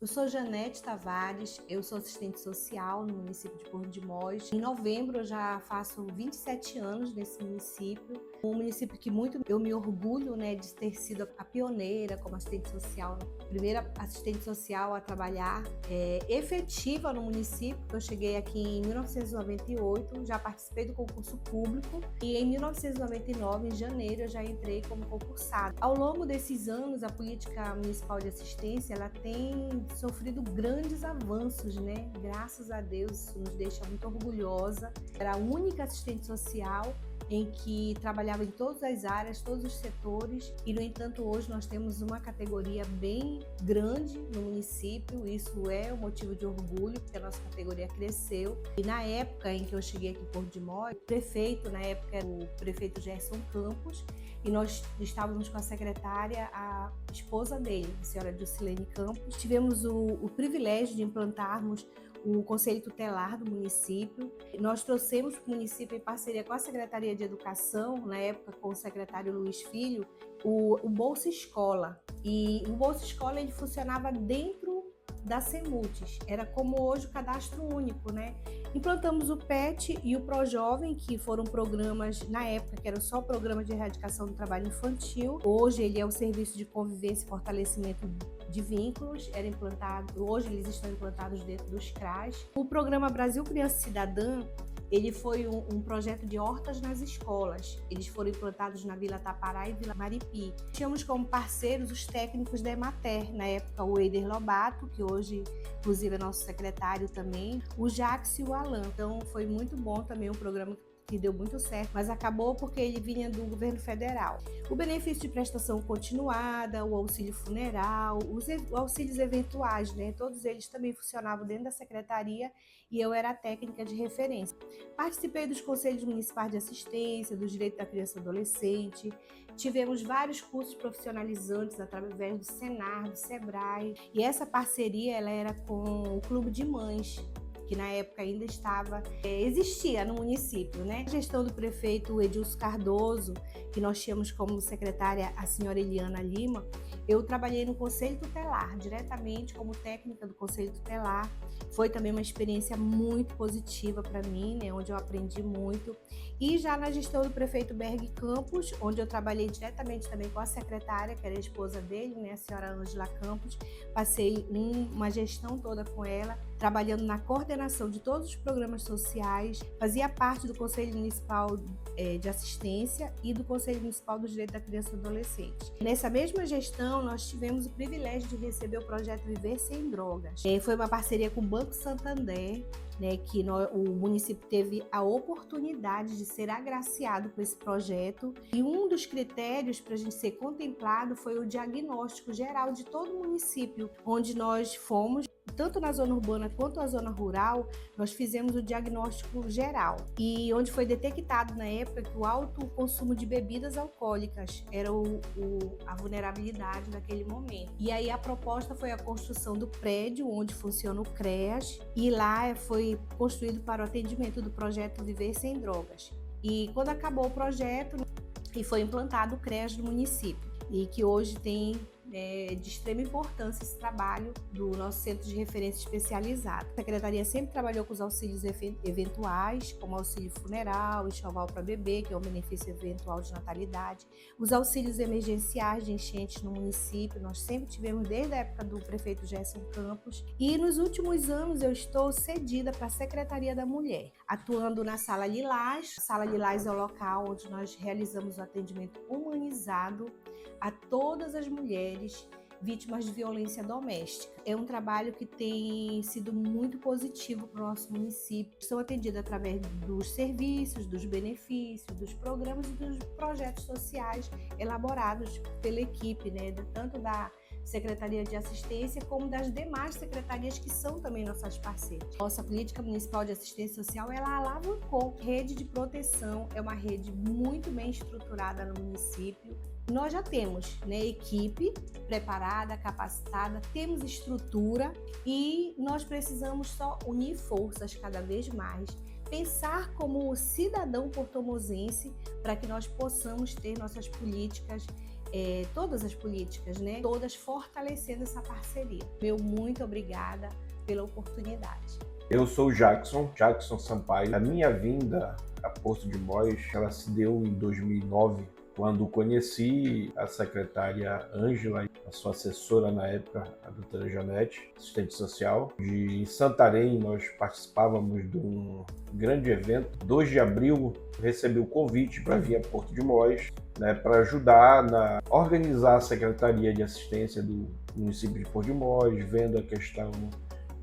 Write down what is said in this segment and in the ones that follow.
Eu sou Janete Tavares, eu sou assistente social no município de Porto de Mós. Em novembro eu já faço 27 anos nesse município. Um município que muito eu me orgulho, de ter sido a pioneira como assistente social, a primeira assistente social a trabalhar efetiva no município. Eu cheguei aqui em 1998, já participei do concurso público e em 1999, em janeiro, eu já entrei como concursada. Ao longo desses anos, a política municipal de assistência ela tem sofrido grandes avanços, Graças a Deus, isso nos deixa muito orgulhosa. Era a única assistente social em que trabalhava em todas as áreas, todos os setores e, no entanto, hoje nós temos uma categoria bem grande no município. Isso é um motivo de orgulho, porque a nossa categoria cresceu. E na época em que eu cheguei aqui em Porto de Mós, o prefeito, na época era o prefeito Gerson Campos, e nós estávamos com a secretária, a esposa dele, a senhora Dilcilene Campos. Tivemos o privilégio de implantarmos o Conselho Tutelar do município. Nós trouxemos para o município, em parceria com a Secretaria de Educação, na época com o secretário Luiz Filho, o Bolsa Escola. E o Bolsa Escola ele funcionava dentro da CEMUTES, era como hoje o cadastro único, Implantamos o PET e o ProJovem, que foram programas, na época, que eram só programas de erradicação do trabalho infantil. Hoje ele é o Serviço de Convivência e Fortalecimento de Vínculos, era implantado, hoje eles estão implantados dentro dos CRAs. O programa Brasil Criança Cidadã, ele foi um projeto de hortas nas escolas. Eles foram implantados na Vila Tapará e Vila Maripi. Tínhamos como parceiros os técnicos da Emater, na época o Eider Lobato, que hoje, inclusive, é nosso secretário também, o Jax e o Alan. Então, foi muito bom também um programa que deu muito certo, mas acabou porque ele vinha do governo federal. O benefício de prestação continuada, o auxílio funeral, os auxílios eventuais, Todos eles também funcionavam dentro da secretaria e eu era a técnica de referência. Participei dos conselhos municipais de assistência, do direito da criança e adolescente. Tivemos vários cursos profissionalizantes através do Senar, do Sebrae. E essa parceria ela era com o Clube de Mães, que na época ainda existia no município, A gestão do prefeito Edilson Cardoso, que nós tínhamos como secretária a senhora Eliana Lima, eu trabalhei no Conselho Tutelar, diretamente como técnica do Conselho Tutelar. Foi também uma experiência muito positiva para mim, onde eu aprendi muito. E já na gestão do prefeito Berg Campos, onde eu trabalhei diretamente também com a secretária, que era a esposa dele, a senhora Ângela Campos, passei uma gestão toda com ela, trabalhando na coordenação de todos os programas sociais, fazia parte do Conselho Municipal de Assistência e do Conselho Municipal do Direito da Criança e Adolescente. Nessa mesma gestão, nós tivemos o privilégio de receber o projeto Viver Sem Drogas. Foi uma parceria com o Banco Santander, que o município teve a oportunidade de ser agraciado com esse projeto. E um dos critérios para a gente ser contemplado foi o diagnóstico geral de todo o município, onde nós fomos, tanto na zona urbana quanto na zona rural, nós fizemos o diagnóstico geral. E onde foi detectado na época que o alto consumo de bebidas alcoólicas era a vulnerabilidade naquele momento. E aí a proposta foi a construção do prédio onde funciona o CREAS, e lá foi construído para o atendimento do projeto Viver Sem Drogas. E quando acabou o projeto, e foi implantado o CREAS do município, e que hoje tem de extrema importância esse trabalho do nosso Centro de Referência Especializado. A Secretaria sempre trabalhou com os auxílios eventuais, como auxílio funeral, enxoval para bebê, que é um benefício eventual de natalidade, os auxílios emergenciais de enchentes no município, nós sempre tivemos desde a época do prefeito Gerson Campos, e nos últimos anos eu estou cedida para a Secretaria da Mulher, atuando na Sala Lilás. A Sala Lilás é o local onde nós realizamos o atendimento humanizado a todas as mulheres vítimas de violência doméstica. É um trabalho que tem sido muito positivo para o nosso município. São atendidas através dos serviços, dos benefícios, dos programas e dos projetos sociais elaborados pela equipe, tanto da Secretaria de Assistência, como das demais secretarias que são também nossas parceiras. Nossa política municipal de assistência social, ela alavancou. Rede de proteção é uma rede muito bem estruturada no município. Nós já temos equipe preparada, capacitada, temos estrutura e nós precisamos só unir forças cada vez mais, pensar como cidadão portomozense para que nós possamos ter nossas políticas todas as políticas, né? Todas fortalecendo essa parceria. Meu muito obrigada pela oportunidade. Eu sou o Jackson Sampaio. A minha vinda a Porto de Mós, ela se deu em 2009, quando conheci a secretária Ângela, a sua assessora na época, a doutora Janete, assistente social. Em Santarém, nós participávamos de um grande evento. 2 de abril, recebi o convite para vir a Porto de Mós, né, para ajudar a organizar a Secretaria de Assistência do município de Porto de Mós, vendo a questão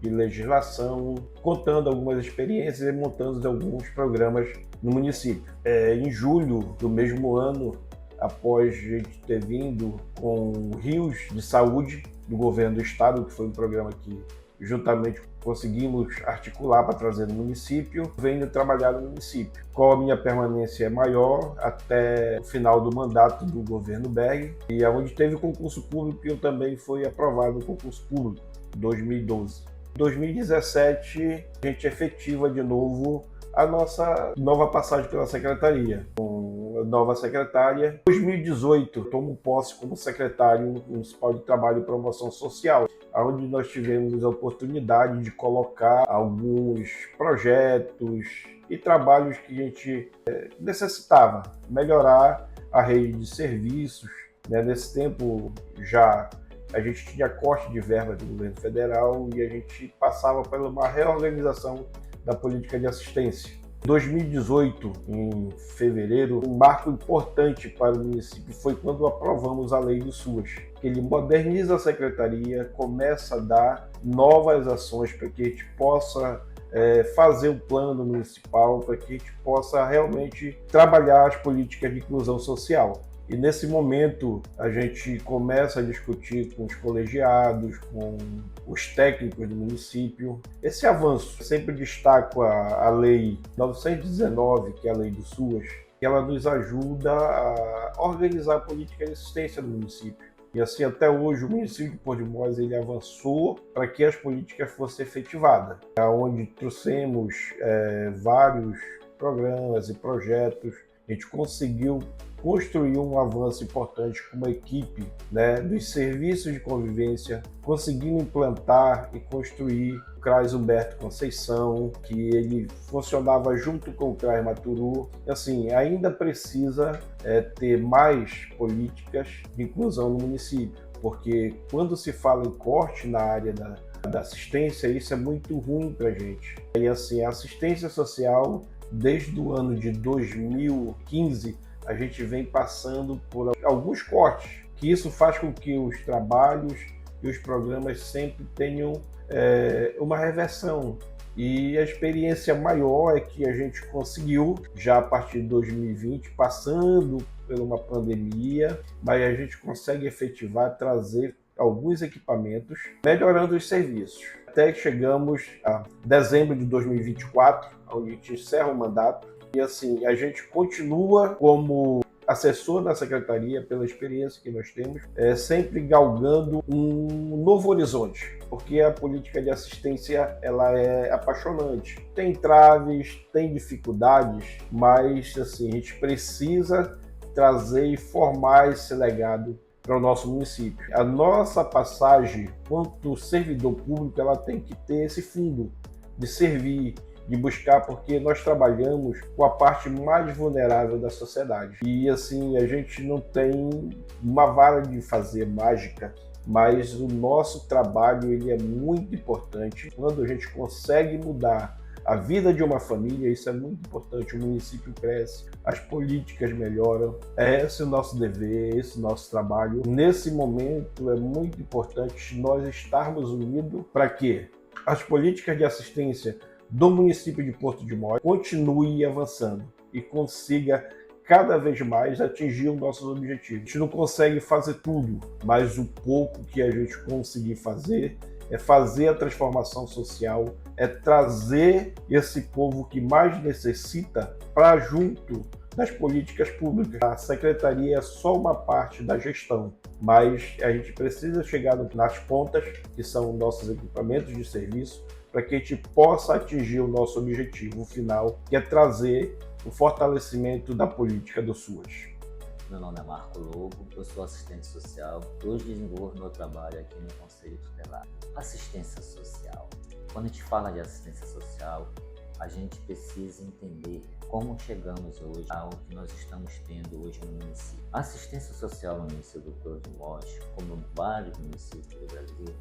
de legislação, contando algumas experiências e montando alguns programas no município. Em julho do mesmo ano, após a gente ter vindo com Rios de Saúde do governo do estado, que foi um programa que juntamente conseguimos articular para trazer no município, venho trabalhar no município. Com a minha permanência maior até o final do mandato do governo Berg, e onde teve concurso público, e eu também fui aprovado no concurso público em 2012. Em 2017, a gente efetiva de novo a nossa nova passagem pela secretaria. Com a nova secretária, em 2018, tomo posse como secretário municipal de Trabalho e Promoção Social, onde nós tivemos a oportunidade de colocar alguns projetos e trabalhos que a gente necessitava melhorar a rede de serviços. Nesse tempo já a gente tinha corte de verba do governo federal e a gente passava por uma reorganização da política de assistência. Em 2018, em fevereiro, um marco importante para o município foi quando aprovamos a lei do SUAS, que ele moderniza a secretaria, começa a dar novas ações para que a gente possa fazer um plano municipal, para que a gente possa realmente trabalhar as políticas de inclusão social. E nesse momento a gente começa a discutir com os colegiados, com os técnicos do município, esse avanço. Eu sempre destaco a Lei 919, que é a Lei do SUAS, que ela nos ajuda a organizar a política de assistência do município. E assim, até hoje, o município de Porto de Mós ele avançou para que as políticas fossem efetivadas, onde trouxemos vários programas e projetos. A gente conseguiu construir um avanço importante com uma equipe dos serviços de convivência, conseguindo implantar e construir o CRAS Humberto Conceição, que ele funcionava junto com o CRAS Maturu. Assim, ainda precisa ter mais políticas de inclusão no município, porque quando se fala em corte na área da assistência, isso é muito ruim para a gente. E assim, a assistência social, desde o ano de 2015, a gente vem passando por alguns cortes, que isso faz com que os trabalhos e os programas sempre tenham uma reversão. E a experiência maior é que a gente conseguiu, já a partir de 2020, passando por uma pandemia, mas a gente consegue efetivar, trazer alguns equipamentos, melhorando os serviços. Até que chegamos a dezembro de 2024, onde a gente encerra o mandato. E assim, a gente continua como assessor da secretaria, pela experiência que nós temos, sempre galgando um novo horizonte, porque a política de assistência ela é apaixonante. Tem entraves, tem dificuldades, mas assim, a gente precisa trazer e formar esse legado para o nosso município. A nossa passagem, quanto servidor público, ela tem que ter esse fundo de servir, de buscar, porque nós trabalhamos com a parte mais vulnerável da sociedade. E assim, a gente não tem uma vara de fazer mágica, mas o nosso trabalho ele é muito importante. Quando a gente consegue mudar a vida de uma família, isso é muito importante. O município cresce, as políticas melhoram. Esse é o nosso dever, esse é o nosso trabalho. Nesse momento é muito importante nós estarmos unidos para que as políticas de assistência do município de Porto de Mós continue avançando e consiga cada vez mais atingir os nossos objetivos. A gente não consegue fazer tudo, mas o pouco que a gente conseguir fazer é fazer a transformação social, é trazer esse povo que mais necessita para junto das políticas públicas. A secretaria é só uma parte da gestão, mas a gente precisa chegar nas pontas, que são nossos equipamentos de serviço, para que a gente possa atingir o nosso objetivo final, que é trazer o fortalecimento da política do SUAS. meu nome é Marco Lobo, eu sou assistente social. Hoje desenvolvo meu trabalho aqui no Conselho Tutelar. Assistência social. Quando a gente fala de assistência social, a gente precisa entender como chegamos hoje ao que nós estamos tendo hoje no município. A assistência social no município do Porto de Mós, como em vários municípios do Brasil,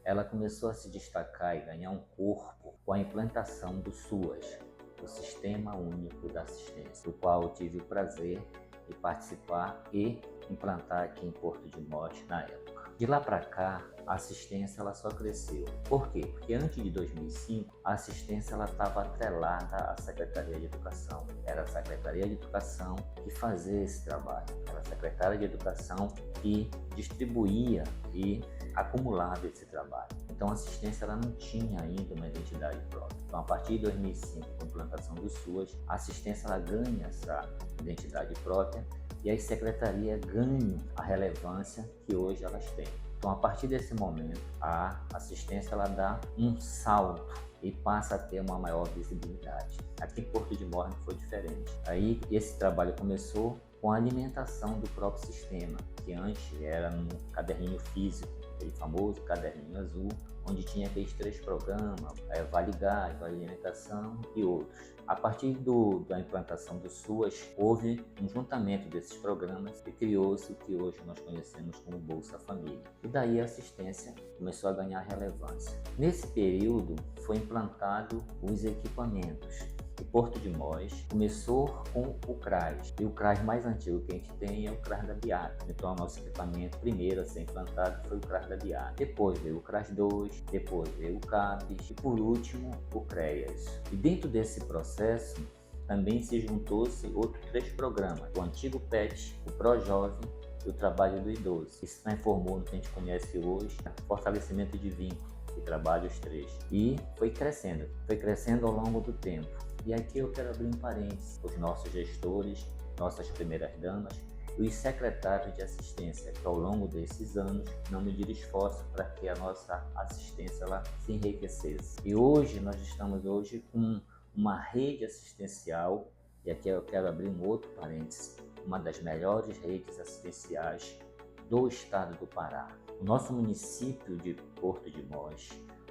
ela começou a se destacar e ganhar um corpo com a implantação do SUAS, o Sistema Único da Assistência, do qual eu tive o prazer de participar e implantar aqui em Porto de Mós na época. De lá para cá, a assistência ela só cresceu. Por quê? Porque antes de 2005, a assistência ela estava atrelada à Secretaria de Educação. Era a Secretaria de Educação que fazia esse trabalho. Era a Secretária de Educação que distribuía e acumulava esse trabalho. Então a assistência ela não tinha ainda uma identidade própria. Então a partir de 2005, com a implantação do SUAS, a assistência ela ganha essa identidade própria e as secretarias ganham a relevância que hoje elas têm. Então, a partir desse momento, a assistência ela dá um salto e passa a ter uma maior visibilidade. Aqui em Porto de Mós não foi diferente. Aí, esse trabalho começou com a alimentação do próprio sistema, que antes era num caderninho físico, aquele famoso caderninho azul, onde tinha aqueles 3 programas, Vale Gás, Vale Alimentação e outros. A partir da implantação do SUAS, houve um juntamento desses programas e criou-se o que hoje nós conhecemos como Bolsa Família. E daí a assistência começou a ganhar relevância. Nesse período, foi implantado os equipamentos. E Porto de Mós começou com o CRAS. E o CRAS mais antigo que a gente tem é o CRAS da BIAT. Então, o nosso equipamento primeiro a ser implantado foi o CRAS da BIAT. Depois veio o CRAS 2, depois veio o CAPES e, por último, o CREAS. E dentro desse processo, também se juntou-se outros 3 programas. O antigo PET, o ProJovem e o Trabalho do Idoso. Isso se transformou no que a gente conhece hoje, fortalecimento de vínculo, que trabalha os 3. E foi crescendo ao longo do tempo. E aqui eu quero abrir um parênteses. Os nossos gestores, nossas primeiras damas e os secretários de assistência, que ao longo desses anos não mediram esforço para que a nossa assistência ela se enriquecesse. E hoje nós estamos com uma rede assistencial, e aqui eu quero abrir um outro parênteses, uma das melhores redes assistenciais do estado do Pará. O nosso município de Porto de Mós,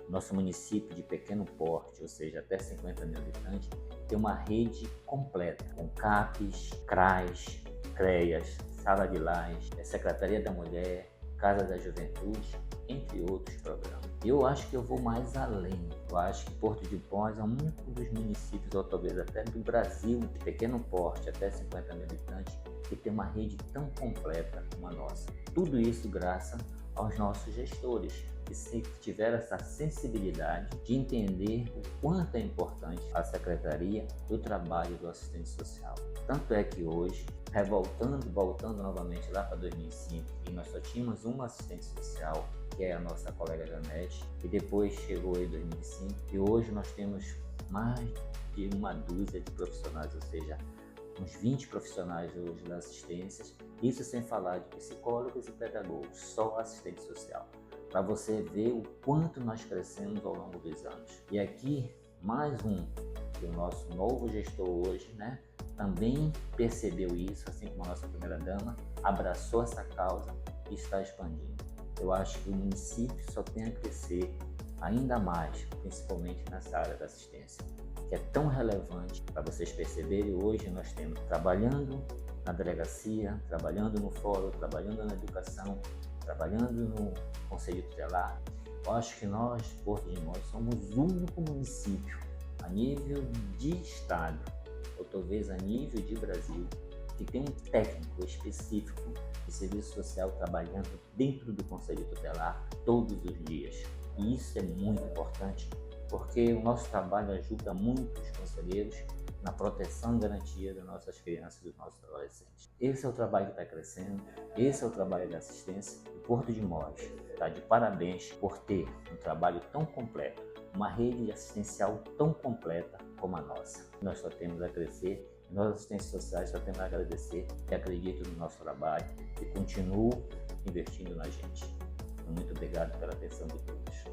nosso município de pequeno porte, ou seja, até 50 mil habitantes, tem uma rede completa, com CAPES, CRAS, CREAS, Sala de Lajes, Secretaria da Mulher, Casa da Juventude, entre outros programas. Eu acho que eu vou mais além. Eu acho que Porto de Mós é um dos municípios, ou talvez até do Brasil, de pequeno porte, até 50 mil habitantes, que tem uma rede tão completa como a nossa. Tudo isso graças aos nossos gestores, que tiveram essa sensibilidade de entender o quanto é importante a Secretaria do Trabalho do Assistente Social. Tanto é que hoje, voltando novamente lá para 2005, e nós só tínhamos uma assistente social, que é a nossa colega Janete, e depois chegou em 2005, e hoje nós temos mais de uma dúzia de profissionais, ou seja, uns 20 profissionais hoje da assistência, isso sem falar de psicólogos e pedagogos, só assistente social, para você ver o quanto nós crescemos ao longo dos anos. E aqui, mais que o nosso novo gestor hoje, também percebeu isso, assim como a nossa primeira dama, abraçou essa causa e está expandindo. Eu acho que o município só tem a crescer ainda mais, principalmente nessa área da assistência, que é tão relevante. Para vocês perceberem, hoje nós temos trabalhando na delegacia, trabalhando no fórum, trabalhando na educação, trabalhando no Conselho Tutelar. Eu acho que nós, Porto de Mós, somos o único município a nível de estado, ou talvez a nível de Brasil, que tem um técnico específico de serviço social trabalhando dentro do Conselho Tutelar todos os dias. E isso é muito importante, porque o nosso trabalho ajuda muito os conselheiros na proteção e garantia das nossas crianças e dos nossos adolescentes. Esse é o trabalho que está crescendo, esse é o trabalho da assistência. O Porto de Mós está de parabéns por ter um trabalho tão completo, uma rede assistencial tão completa como a nossa. Nós só temos a crescer, nós assistentes sociais só temos a agradecer e acredito no nosso trabalho e continuo investindo na gente. Muito obrigado pela atenção de todos.